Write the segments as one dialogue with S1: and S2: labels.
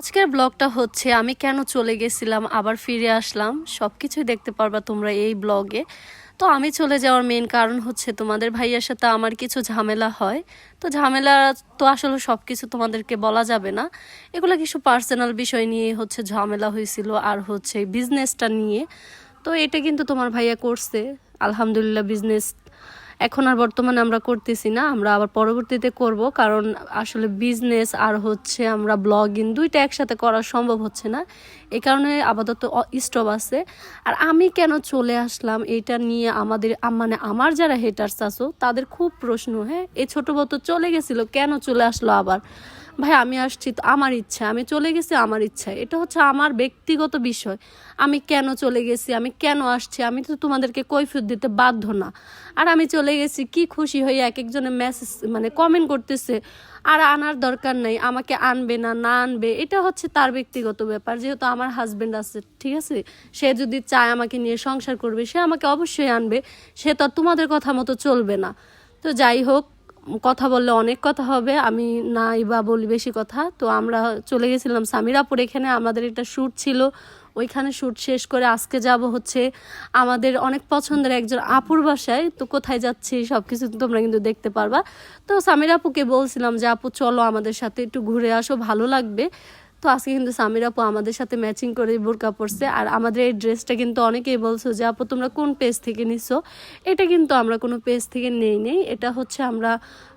S1: আজকের ব্লগটা হচ্ছে আমি কেন চলে গেছিলাম আবার ফিরে আসলাম সবকিছুই দেখতে পারবা তোমরা এই ব্লগে। তো আমি চলে যাওয়ার মেইন কারণ হচ্ছে তোমাদের ভাইয়ার সাথে আমার কিছু ঝামেলা হয়। তো ঝামেলা তো আসলে সবকিছু তোমাদেরকে বলা যাবে না, এগুলো কিছু পার্সোনাল বিষয় নিয়ে হচ্ছে ঝামেলা হয়েছিল আর হচ্ছে বিজনেসটা নিয়ে। তো এটা কিন্তু তোমার ভাইয়া করছে, আলহামদুলিল্লাহ। বিজনেস এখন আর বর্তমানে আমরা করতেছি না, আমরা আবার পরবর্তীতে করব, কারণ আসলে বিজনেস আর হচ্ছে আমরা ব্লগিং দুইটা একসাথে করা সম্ভব হচ্ছে না, এই কারণে আপাতত স্টপ আছে। আর আমি কেন চলে আসলাম এটা নিয়ে আমাদের মানে আমার যারা হেটার্স আছো তাদের খুব প্রশ্ন। হ্যাঁ, এই ছোট বউ তো চলে গেছিল, কেন চলে আসলো আবার? ভাই আমি আসছি তো আমার ইচ্ছা, আমি চলে গেছি আমার ইচ্ছা, এটা হচ্ছে আমার ব্যক্তিগত বিষয়। আমি কেন চলে গেছি, আমি কেন আসছি, আমি তো তোমাদেরকে কৈফিয়ত দিতে বাধ্য না। আর আমি চলে গেছি কি খুশি হয়ে এক একজনের মেসেজ মানে কমেন্ট করতেছে, আর আনার দরকার নাই, আমাকে আনবে না না আনবে এটা হচ্ছে তার ব্যক্তিগত ব্যাপার। যেহেতু আমার হাজবেন্ড আছে, ঠিক আছে, সে যদি চায় আমাকে নিয়ে সংসার করবে, সে আমাকে অবশ্যই আনবে, সে তো আর তোমাদের কথা মতো চলবে না। তো যাই হোক, কথা বললে অনেক কথা হবে, আমি নাই বা বলি বেশি কথা। তো আমরা চলে গেছিলাম সামিরাপুর, এখানে আমাদের একটা শ্যুট ছিল, ওইখানে শ্যুট শেষ করে আজকে যাব হচ্ছে আমাদের অনেক পছন্দের একজন আপুর বাসায়। তো কোথায় যাচ্ছি সব কিছু তোমরা কিন্তু দেখতে পারবা। তো সামির আপুকে বলছিলাম যে আপু চলো আমাদের সাথে একটু ঘুরে আসো, ভালো লাগবে। তো আজকে কিন্তু সামির আপু আমাদের সাথে ম্যাচিং করে বোরকা পরছে। আর আমাদের এই ড্রেসটা কিন্তু অনেকেই বলছো যে আপু তোমরা কোন পেজ থেকে নিছো। এটা কিন্তু আমরা কোনো পেজ থেকে নেই, এটা হচ্ছে আমরা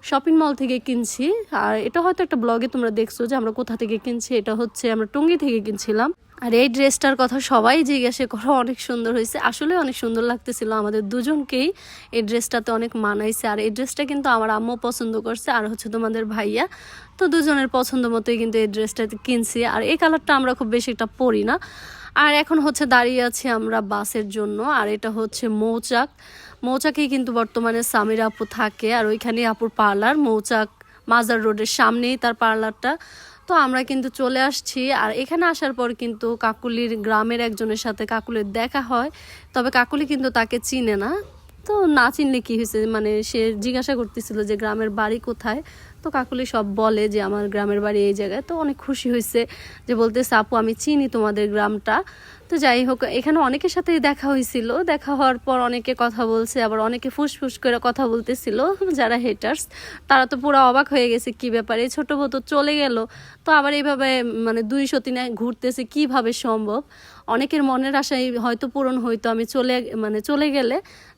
S1: শপিং মল থেকে কিনছি। আর এটা হয়তো একটা ব্লগে তোমরা দেখছো যে আমরা কোথা থেকে কিনছি, এটা হচ্ছে আমরা টঙ্গী থেকে কিনছিলাম। আর এই ড্রেসটার কথা সবাই জিজ্ঞাসা করো, অনেক সুন্দর হয়েছে, আসলে অনেক সুন্দর লাগতেছিল আমাদের দুজনকেই। এই ড্রেসটাতে অনেক মানাইছে। আর এই ড্রেসটা কিন্তু আমার আম্মু পছন্দ করছে আর হচ্ছে তোমাদের ভাইয়া, তো দুজনের পছন্দ মতোই কিন্তু এই ড্রেসটা কিনছি। আর এই কালারটা আমরা খুব বেশি একটা পরি না। আর এখন হচ্ছে দাঁড়িয়ে আছি আমরা বাসের জন্য। আর এটা হচ্ছে মৌচাক, মৌচাকেই কিন্তু বর্তমানে সামির আপু থাকে, আর ওইখানে আপুর পার্লার মৌচাক মাজার রোডের সামনেই তার পার্লারটা। তো আমরা কিন্তু চলে আসছি। আর এখানে আসার পর কিন্তু কাকুলির গ্রামের একজনের সাথে কাকুলির দেখা হয়, তবে কাকুলি কিন্তু তাকে চিনে না। তো না চিনলে কি হয়েছে, মানে সে জিজ্ঞাসা করতেছিল যে গ্রামের বাড়ি কোথায়। তো কাকুলি সব বলে যে আমার গ্রামের বাড়ি এই জায়গায়। তো অনেক খুশি হয়েছে, যে বলতেছে আপু আমি চিনি তোমাদের গ্রামটা। তো যাই হোক, এখানে অনেকের সাথেই দেখা হয়েছিল, দেখা হওয়ার পর অনেকে কথা বলছে, আবার অনেকে ফুসফুস করে কথা বলতেছিল, যারা হেটার্স তারা তো পুরো অবাক হয়ে গেছে, কি ব্যাপারে ছোট বউ তো চলে গেল, তো আবার এইভাবে মানে 203 ঘুরতেছে কিভাবে সম্ভব। অনেকের মনের আশাই হয়তো পূরণ হইতো আমি চলে গেলে।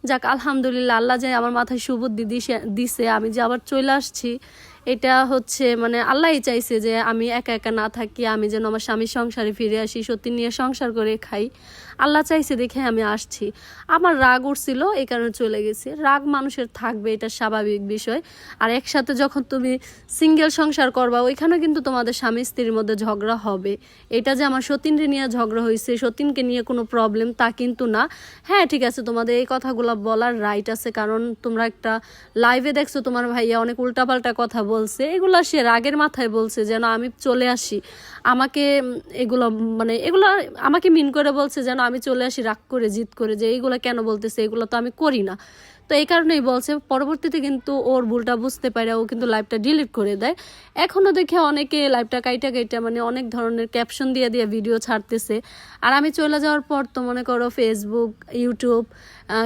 S1: যাক আলহামদুলিল্লাহ, আল্লাহ যে আমার মাথায় সুবুদ্ধি দিছে, আমি যে আবার চলে আসছি, এটা হচ্ছে মানে আল্লাহই চাইছে যে আমি একা একা না থাকি, আমি যেন আমার স্বামীর সংসারে ফিরে আসি, সত্যি নিয়ে সংসার করে খাই। আল্লাহ চাইছে দেখে আমি আসছি। আমার রাগ উঠছিল, এই কারণে চলে গেছি। রাগ মানুষের থাকবে, এটা স্বাভাবিক বিষয়। আর একসাথে যখন তুমি সিঙ্গেল সংসার করবা, ওইখানে কিন্তু তোমাদের স্বামী স্ত্রীর মধ্যে ঝগড়া হবে। এটা যে আমার সতীনকে নিয়ে ঝগড়া হয়েছে, সতীনকে নিয়ে কোনো প্রবলেম, তা কিন্তু না। হ্যাঁ ঠিক আছে, তোমাদের এই কথাগুলো বলার রাইট আছে, কারণ তোমরা একটা লাইভে দেখছো তোমার ভাইয়া অনেক উল্টাপাল্টা কথা বলছে, এগুলো সে রাগের মাথায় বলছে যেন আমি চলে আসি, আমাকে এগুলো মানে এগুলো আমাকে মিন করে বলছে যেন আমি চলে আসি রাগ করে জিদ করে, যে এইগুলো কেন বলতেছে, এগুলো তো আমি করি না। তো এই কারণেই বলছে। পরবর্তীতে কিন্তু ওর ভুলটা বুঝতে পারে, ও কিন্তু লাইভটা ডিলিট করে দেয়। এখনও দেখে অনেকে লাইভটা কাইটা মানে অনেক ধরনের ক্যাপশন দিয়ে দিয়ে ভিডিও ছাড়তেছে। আর আমি চলে যাওয়ার পর তো মনে করো ফেসবুক, ইউটিউব,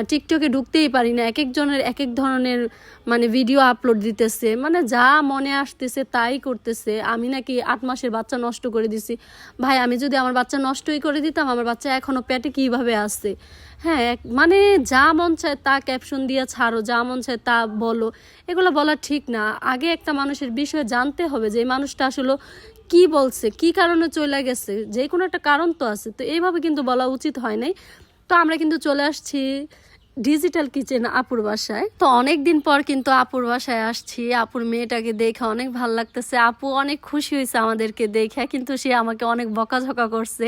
S1: টিকটকে ঢুকতেই পারি না, এক একজনের এক এক ধরনের মানে ভিডিও আপলোড দিতেছে, মানে যা মনে আসতেছে তাই করতেছে। আমি নাকি 8 মাসের বাচ্চা নষ্ট করে দিছি। ভাই আমি যদি আমার বাচ্চা নষ্টই করে দিতাম, আমার বাচ্চা এখনও পেটে কিভাবে আসছে? হ্যাঁ, মানে যা মন চায় তা ক্যাপশন দিয়ে ছাড়ো, যা মন চায় তা বলো, এগুলো বলা ঠিক না। আগে একটা মানুষের বিষয়ে জানতে হবে যে এই মানুষটা আসলে কি বলছে, কি কারণে চলে গেছে, যে কোনো একটা কারণ তো আছে। তো এইভাবে কিন্তু বলা উচিত হয় নাই। তো আমরা কিন্তু চলে আসছি ডিজিটাল কিচেন আপুর বাসায়। তো অনেক দিন পর কিন্তু আপুর বাসায় আসছি, আপুর মেয়েটাকে দেখে অনেক ভালো লাগতেছে। আপু অনেক খুশি হয়েছে আমাদেরকে দেখে, কিন্তু সে আমাকে অনেক বকাঝকা করছে,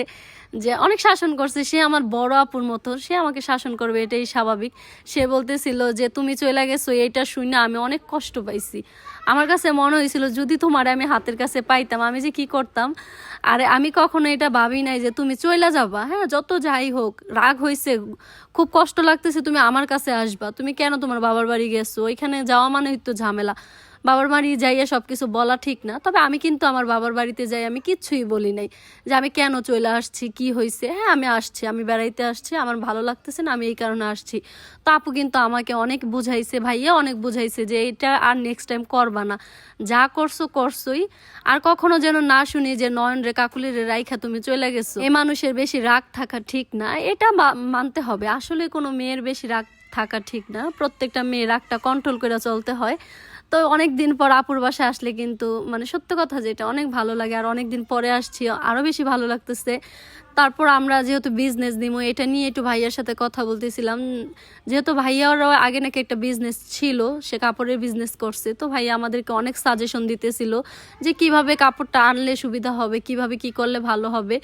S1: যে অনেক শাসন করছে। সে আমার বড় আপুর মতো, সে আমাকে শাসন করবে, এটাই স্বাভাবিক। সে বলতেছিল যে তুমি চলে গেছো, এইটা শুনে আমি অনেক কষ্ট পাইছি। আমার কাছে মনে হয়েছিল যদি তোমার আমি হাতের কাছে পাইতাম আমি যে কি করতাম। আর আমি কখনো এটা ভাবি নাই যে তুমি চলে যাবা। হ্যাঁ, যত যাই হোক, রাগ হয়েছে, খুব কষ্ট লাগতেছে, তুমি আমার কাছে আসবা, তুমি কেন তোমার বাবার বাড়ি গেছো, ওইখানে যাওয়া মানে তো ঝামেলা। বাবার বাড়ি যাইয়া সব কিছু বলা ঠিক না। তবে আমি কিন্তু আমার বাবার বাড়িতে যাই আমি কিচ্ছুই বলি নাই যে আমি কেন চলে আসছি, কি হয়েছে। হ্যাঁ, আমি আসছি, আমি বেড়াইতে আসছি, আমার ভালো লাগতেছে না, আমি এই কারণে আসছি। তো আপু কিন্তু আমাকে অনেক বুঝাইছে, ভাইয়া অনেক বুঝাইছে যে এটা আর নেক্সট টাইম করবা না, যা করছো করছোই। আর কখনো যেন না শুনি যে নয়ন রে কাকুলি রে রাইখা তুমি চলে গেছো। এই মানুষের বেশি রাগ থাকা ঠিক না, এটা মানতে হবে। আসলে কোনো মেয়ের বেশি রাগ থাকা ঠিক না, প্রত্যেকটা মেয়ে রাগটা কন্ট্রোল করে চলতে হয়। তো অনেক দিন পর আপুর বাসায় আসলে কিন্তু মানে সত্য কথা যেটা অনেক ভালো লাগে, আর অনেক দিন পরে আসছি আরও বেশি ভালো লাগতেছে। তারপর আমরা যেহেতু বিজনেস দিব এটা নিয়ে একটু ভাইয়ার সাথে কথা বলতেছিলাম, যেহেতু ভাইয়ারও আগে নাকি একটা বিজনেস ছিল, সে কাপড়ের বিজনেস করছে। তো ভাইয়া আমাদেরকে অনেক সাজেশন দিতেছিল যে কিভাবে কাপড়টা আনলে সুবিধা হবে, কিভাবে কি করলে ভালো হবে।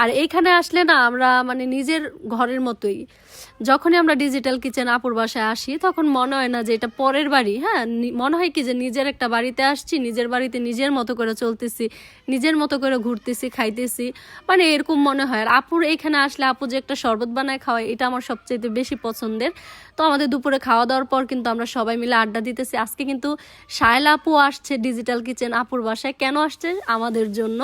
S1: আর এইখানে আসলে না আমরা মানে নিজের ঘরের মতোই, যখনই আমরা ডিজিটাল কিচেন আপুর বাসায় আসি তখন মনে হয় না যে এটা পরের বাড়ি। হ্যাঁ, মনে হয় কি যে নিজের একটা বাড়িতে আসছি, নিজের বাড়িতে নিজের মতো করে চলতেছি, নিজের মতো করে ঘুরতেছি, খাইতেছি, মানে এরকম মনে হয়। আর আপুর এইখানে আসলে আপু যে একটা শরবত বানায় খাওয়ায় এটা আমার সবচেয়ে বেশি পছন্দের। তো আমাদের দুপুরে খাওয়া দাওয়ার পর কিন্তু আমরা সবাই মিলে আড্ডা দিতেছি। আজকে কিন্তু সায়লা আপু আসছে ডিজিটাল কিচেন আপুর বাসায়। কেন আসছে? আমাদের জন্য।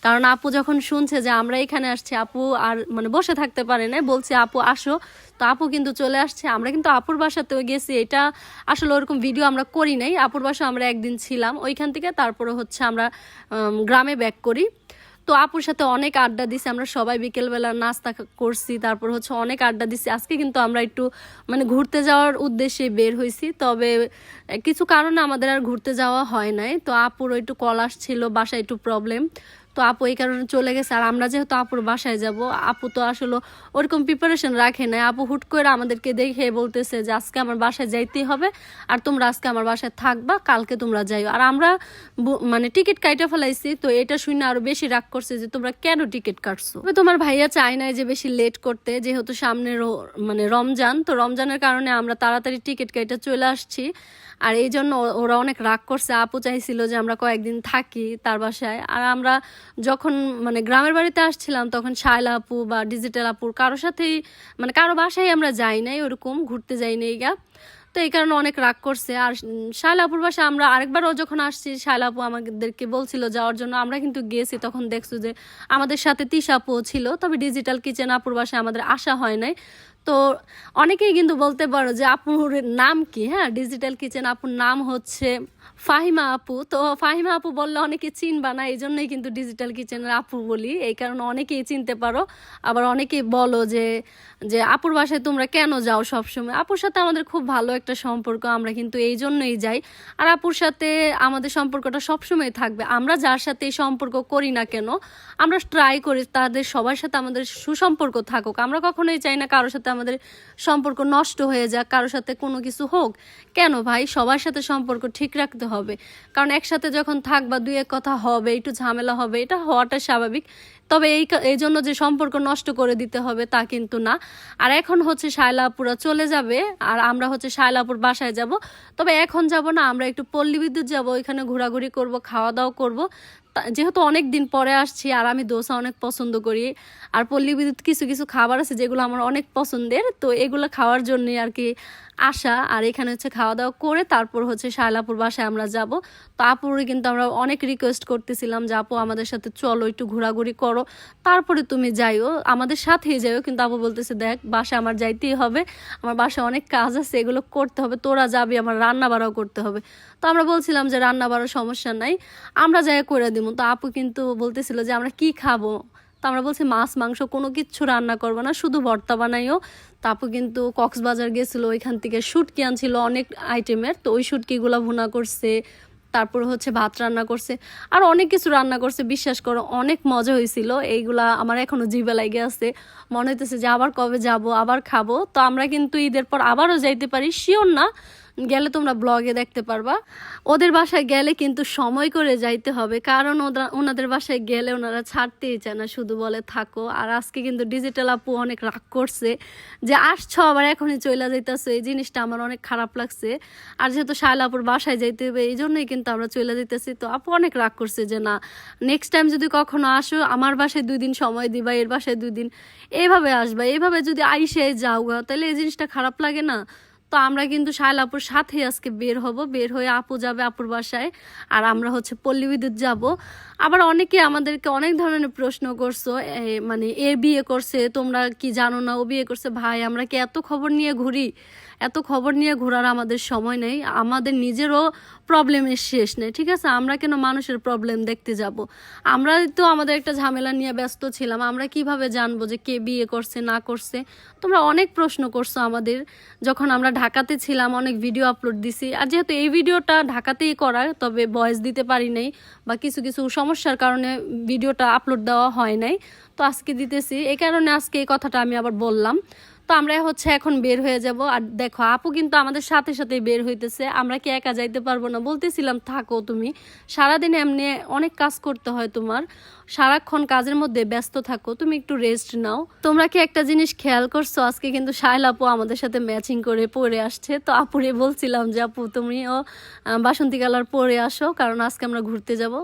S1: কারণ আপু যখন শুনছে যে আমরা এখানে আসছি, আপু আর মানে বসে থাকতে পারে না, বলছে আপু আসো। তো আপু কিন্তু চলে আসছে। আমরা কিন্তু আপুর বাসাতেও গেছি, এটা আসলে ওরকম ভিডিও আমরা করি নাই। আপুর বাসা আমরা একদিন ছিলাম, ওইখান থেকে তারপরে হচ্ছে আমরা গ্রামে ব্যাক করি। তো আপুর সাথে অনেক আড্ডা দিছি আমরা সবাই, বিকেলবেলা নাস্তা করছি, তারপর হচ্ছে অনেক আড্ডা দিছি। আজকে কিন্তু আমরা একটু মানে ঘুরতে যাওয়ার উদ্দেশ্যে বের হয়েছি, তবে কিছু কারণে আমাদের আর ঘুরতে যাওয়া হয় নাই। তো আপুর একটু কল আসছিল, বাসায় একটু প্রবলেম, তো আপু এই কারণে চলে গেছে। আর আমরা যেহেতু আপুর বাসায় যাব, আপু তো আসলে ওরকম প্রিপারেশন রাখে নাই। আপু হুট করে আমাদেরকে দেখে বলতেছে যে আজকে আমার বাসায় যাইতেই হবে, আর তোমরা আজকে আমার বাসায় থাকবা, কালকে তোমরা যাইও। আর আমরা মানে টিকিট কাইটা ফেলাইছি, তো এটা শুনে আরো বেশি রাগ করছে যে তোমরা কেন টিকিট কাটছো। তোমার ভাইয়া চায় নাই যে বেশি লেট করতে, যেহেতু সামনে মানে রমজান, তো রমজানের কারণে আমরা তাড়াতাড়ি টিকিট কাইটা চলে আসছি। আর এই জন্য ওরা অনেক রাগ করছে। আপু চাইছিল যে আমরা কয়েকদিন থাকি তার বাসায়। আর আমরা যখন মানে গ্রামের বাড়িতে আসছিলাম তখন শায়লা আপু বা ডিজিটাল আপুর কারোর সাথেই মানে কারো বাসায় আমরা যাই নাই, ওরকম ঘুরতে যাই নাই গা। তো এই কারণে অনেক রাগ করছে। আর শায়লা আপুর বাসায় আমরা আরেকবারও যখন আসছি, শায়লা আপু আমাদেরকে বলছিল যাওয়ার জন্য, আমরা কিন্তু গিয়েছি। তখন দেখছো যে আমাদের সাথে তিশা আপুও ছিল, তবে ডিজিটাল কিচেন আপুর বাসায় আমাদের আসা হয় নাই। তো অনেকেই কিন্তু বলতে পারো যে আপুর নাম কি। হ্যাঁ, ডিজিটাল কিচেন আপুর নাম হচ্ছে ফাহিমা আপু। তো ফাহিমা আপু বললে অনেকে চিনবা না, এই জন্যই কিন্তু ডিজিটাল কিচেনের আপু বলি, এই কারণে অনেকেই চিনতে পারো। আবার অনেকেই বলো যে যে আপুর বাসায় তোমরা কেন যাও সবসময়। আপুর সাথে আমাদের খুব ভালো একটা সম্পর্ক, আমরা কিন্তু এই জন্যই যাই। আর আপুর সাথে আমাদের সম্পর্কটা সবসময় থাকবে। আমরা যার সাথে এই সম্পর্ক করি না কেন, আমরা ট্রাই করি তাদের সবার সাথে আমাদের সুসম্পর্ক থাকুক। আমরা কখনোই চাই না কারোর সাথে আমাদের সম্পর্ক নষ্ট হয়ে যাক, কারোর সাথে কোনো কিছু হোক। কেন ভাই, সবার সাথে সম্পর্ক ঠিক রাখতে হবে, কারণ একসাথে যখন থাকবা দুই এক কথা হবে, একটু ঝামেলা হবে, এটা হওয়াটা স্বাভাবিক। তবে এই জন্য যে সম্পর্ক নষ্ট করে দিতে হবে তা কিন্তু না। আর এখন হচ্ছে শায়লা আপুরা চলে যাবে, আর আমরা হচ্ছে শায়লা আপুর বাসায় যাব। তবে এখন যাব না, আমরা একটু পল্লী বিদ্যুৎ যাব, ওইখানে ঘোরাঘুরি করব, খাওয়া দাওয়া করব। যেহেতু অনেক দিন পরে আসছি, আর আমি দোসা অনেক পছন্দ করি, আর পল্লী বিদ্যুৎ কিছু কিছু খাবার আছে যেগুলো আমার অনেক পছন্দের, তো এগুলো খাওয়ার জন্যই আর কি আসা। আর এখানে হচ্ছে খাওয়া দাওয়া করে তারপর হচ্ছে শায়লাপুর বাসায় আমরা যাব। তো আপুরে কিন্তু আমরা অনেক রিকোয়েস্ট করতেছিলাম যে আপু আমাদের সাথে চলো, একটু ঘোরাঘুরি করো, তারপরে তুমি যাইও, আমাদের সাথেই যাইও। কিন্তু আপু বলতেছে দেখ বাসায় আমার যাইতেই হবে, আমার বাসায় অনেক কাজ আছে, এগুলো করতে হবে, তোরা যাবি, আমার রান্না বাড়াও করতে হবে। তো আমরা বলছিলাম যে রান্না বাড়ার সমস্যা নাই, আমরা যাই করে দিব। তো আপু কিন্তু বলতেছিল যে আমরা কি খাবো, তো আমরা বলছি মাছ মাংস কোনো কিচ্ছু রান্না করবো না, শুধু ভর্তা বানাইও। তো আপু কিন্তু কক্সবাজার গেছিলো, ওইখান থেকে শুটকি আনছিল অনেক আইটেমের, তো ওই শুটকিগুলো ভুনা করছে, তারপর হচ্ছে ভাত রান্না করছে, আর অনেক কিছু রান্না করছে। বিশ্বাস করো অনেক মজা হয়েছিল, এইগুলা আমার এখনো জিভে লাগে আছে, মনে হইতেছে যে আবার কবে যাব, আবার খাবো। তো আমরা কিন্তু ঈদের পর আবারও যাইতে পারি, শিওর না, গেলে তোমরা ব্লগে দেখতে পারবা। ওদের বাসায় গেলে কিন্তু সময় করে যাইতে হবে, কারণ ওনাদের বাসায় গেলে ওনারা ছাড়তেই চায় না, শুধু বলে থাকো। আর আজকে কিন্তু ডিজিটাল আপু অনেক রাগ করছে যে আসছো আবার এখনই চলে যাইতেছো, এই জিনিসটা আমার অনেক খারাপ লাগছে। আর যেহেতু শায়লা আপুর বাসায় যাইতে হবে এই জন্যই কিন্তু আমরা চলে যাইতেছি। তো আপু অনেক রাগ করছে যে না, নেক্সট টাইম যদি কখনো আসো আমার বাসায় 2 দিন সময় দিবা, এর বাসায় 2 দিন, এইভাবে আসবা, এইভাবে যদি আইসে যাও তাহলে এই জিনিসটা খারাপ লাগে না। তো আমরা কিন্তু শায়লাপুর সাথে আজকে বের হব, বের হয়ে আপু যাবে আপুর বাসায়, আর আমরা হচ্ছে পল্লী বিদ্যুৎ যাব। আবার অনেকে আমাদেরকে অনেক ধরনের প্রশ্ন করছো, মানে এ বিয়ে করছে তোমরা কি জানো না, ও বিয়ে করছে। ভাই আমরা কি এত খবর নিয়ে ঘুরি? এত খবর নিয়ে ঘোরার আমাদের সময় নেই, আমাদের নিজেরও প্রবলেমের শেষ নেই, ঠিক আছে? আমরা কেন মানুষের প্রবলেম দেখতে যাব? আমরা তো আমাদের একটা ঝামেলা নিয়ে ব্যস্ত ছিলাম, আমরা কিভাবে জানবো যে কে বিয়ে করছে না করছে? তোমরা অনেক প্রশ্ন করছো আমাদের, যখন আমরা ঢাকাতে ছিলাম অনেক ভিডিও আপলোড দিছি। আর যেহেতু এই ভিডিওটা ঢাকাতেই করার, তবে ভয়েস দিতে পারি নাই বা কিছু কিছু সমস্যার কারণে ভিডিওটা আপলোড দেওয়া হয় নাই, তো আজকে দিতেছি। এই কারণে আজকে এই কথাটা আমি আবার বললাম। তো আমরা হচ্ছে এখন বের হয়ে যাব। আর দেখো আপু কিন্তু আমাদের সাথে সাথে বের হইতেছে, আমরা কি একা যাইতে পারবো না? বলতেছিলাম থাকো তুমি, সারাদিন এমনি অনেক কাজ করতে হয় তোমার, সারাক্ষণ কাজের মধ্যে ব্যস্ত থাকো, তুমি একটু রেস্ট নাও। তোমরা কি একটা জিনিস খেয়াল করছো, আজকে কিন্তু শায়লা আপু আমাদের সাথে ম্যাচিং করে পরে আসছে। তো আপুরে বলছিলাম যে আপু তুমিও বাসন্তী কালার পরে আসো, কারণ আজকে আমরা ঘুরতে যাব।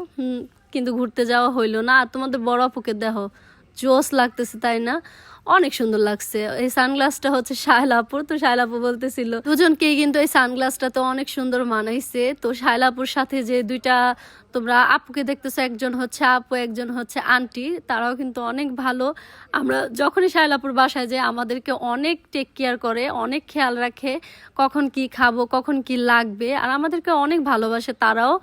S1: কিন্তু ঘুরতে যাওয়া হইলো না। আর তোমাদের বড় আপুকে দেখো, জোস লাগতেছে তাই না? অনেক সুন্দর লাগছে। এই সানগ্লাসটা হচ্ছে শায়লা আপুর। তো শায়লা আপু বলতেছিল দুজনকেই কিন্তু এই সানগ্লাসটা তো অনেক সুন্দর মানাইছে। তো শায়লা আপুর সাথে যে দুইটা তোমরা আপুকে দেখতেছো, একজন হচ্ছে আপু, একজন হচ্ছে আন্টি, তারাও কিন্তু অনেক ভালো। আমরা যখনই শায়লাপুর বাসায় যাই আমাদেরকে অনেক টেক কেয়ার করে, অনেক খেয়াল রাখে, কখন কি খাবো, কখন কি লাগবে, আর আমাদেরকে অনেক ভালোবাসে তারাও।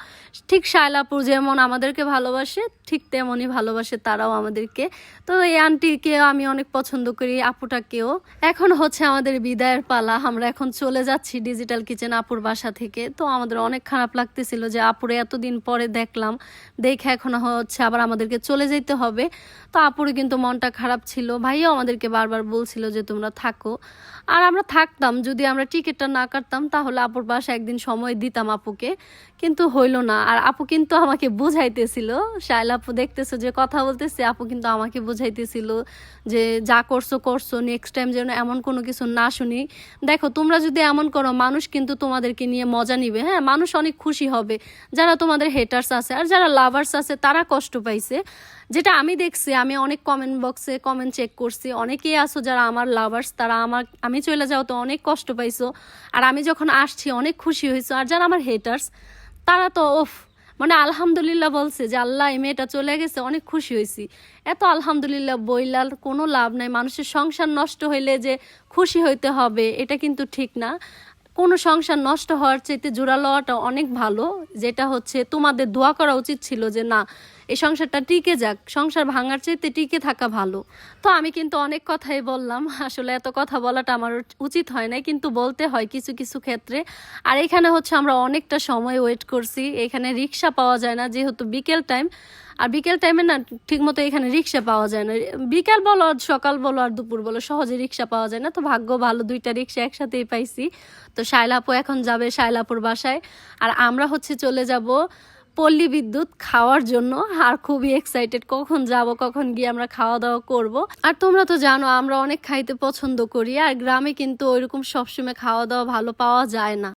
S1: ঠিক শায়লাপুর যেমন আমাদেরকে ভালোবাসে, ঠিক তেমনই ভালোবাসে তারাও আমাদেরকে। তো এই আন্টিকে আমি অনেক পছন্দ করি, আপুটাকেও। এখন হচ্ছে আমাদের বিদায়ের পালা, আমরা এখন চলে যাচ্ছি ডিজিটাল কিচেন আপুর বাসা থেকে। তো আমাদের অনেক খারাপ লাগতেছিল যে আপুরে এতদিন পরে দেখলাম, দেখে এখন হচ্ছে আবার আমাদেরকে চলে যেতে হবে। তো আপুর কিন্তু মনটা খারাপ ছিল, ভাইয়াও আমাদেরকে বারবার বলছিল যে তোমরা থাকো। আর আমরা থাকতাম, যদি আমরা টিকিটটা না কাটতাম তাহলে আপুর বাসায় একদিন সময় দিতাম আপুকে, কিন্তু হইল না। আর আপু কিন্তু আমাকে বুঝাইতেছিল, শায়লা আপু দেখতেছো যে কথা বলতেছে, আপু কিন্তু আমাকে বুঝাইতেছিল যে যা করছো করছো, নেক্সট টাইম যেন এমন কোনো কিছু না শুনি। দেখো তোমরা যদি এমন করো, মানুষ কিন্তু তোমাদেরকে নিয়ে মজা নিবে, হ্যাঁ, মানুষ অনেক খুশি হবে। যারা তোমাদের হেটার্স আছে আর যারা লাভার্স আছে তারা কষ্ট পাইছে, যেটা আমি দেখছি। আমি অনেক কমেন্ট বক্সে কমেন্ট চেক করছি, অনেকেই আছো যারা আমার লাভার্স, তারা আমি চলে যাও তো অনেক কষ্ট পাইছো, আর আমি যখন আসছি অনেক খুশি হয়েছো। আর যারা আমার হেটার্স তারা তো মানে আলহামদুলিল্লাহ বলছে যে আল্লাহ এই মেয়েটা চলে গেছে, অনেক খুশি হয়েছি। এত আলহামদুলিল্লাহ বইলাল কোনো লাভ নাই। মানুষের সংসার নষ্ট হইলে যে খুশি হইতে হবে এটা কিন্তু ঠিক না। কোনো সংসার নষ্ট হওয়ার চাইতে জোড়া লওয়াটা অনেক ভালো, যেটা হচ্ছে তোমাদের দোয়া করা উচিত ছিল যে না এই সংসারটা টিকে যাক, সংসার ভাঙার চাইতে টিকে থাকা ভালো। তো আমি কিন্তু অনেক কথাই বললাম, আসলে এত কথা বলাটা আমার উচিত হয় না, কিন্তু বলতে হয় কিছু কিছু ক্ষেত্রে। আর এখানে হচ্ছে আমরা অনেকটা সময় ওয়েট করছি, এখানে রিক্সা পাওয়া যায় না যেহেতু বিকেল টাইম। আর বিকেল টাইমে না ঠিকমতো এখানে রিক্সা পাওয়া যায় না, বিকাল বলো আর সকাল বলো আর দুপুর বলো সহজে রিক্সা পাওয়া যায় না। তো ভাগ্য ভালো, দুইটা রিক্সা একসাথেই পাইছি। তো শায়লা আপু এখন যাবে শায়লাপুর বাসায়, আর আমরা হচ্ছে চলে যাব পল্লী বিদ্যুৎ খাওয়ার জন্য। আর খুবই এক্সাইটেড, কখন যাব, কখন গিয়ে আমরা খাওয়া দাওয়া করব। আর তোমরা তো জানো আমরা অনেক খাইতে পছন্দ করি, আর গ্রামে কিন্তু ওইরকম সবসময় খাওয়া দাওয়া ভালো পাওয়া যায় না।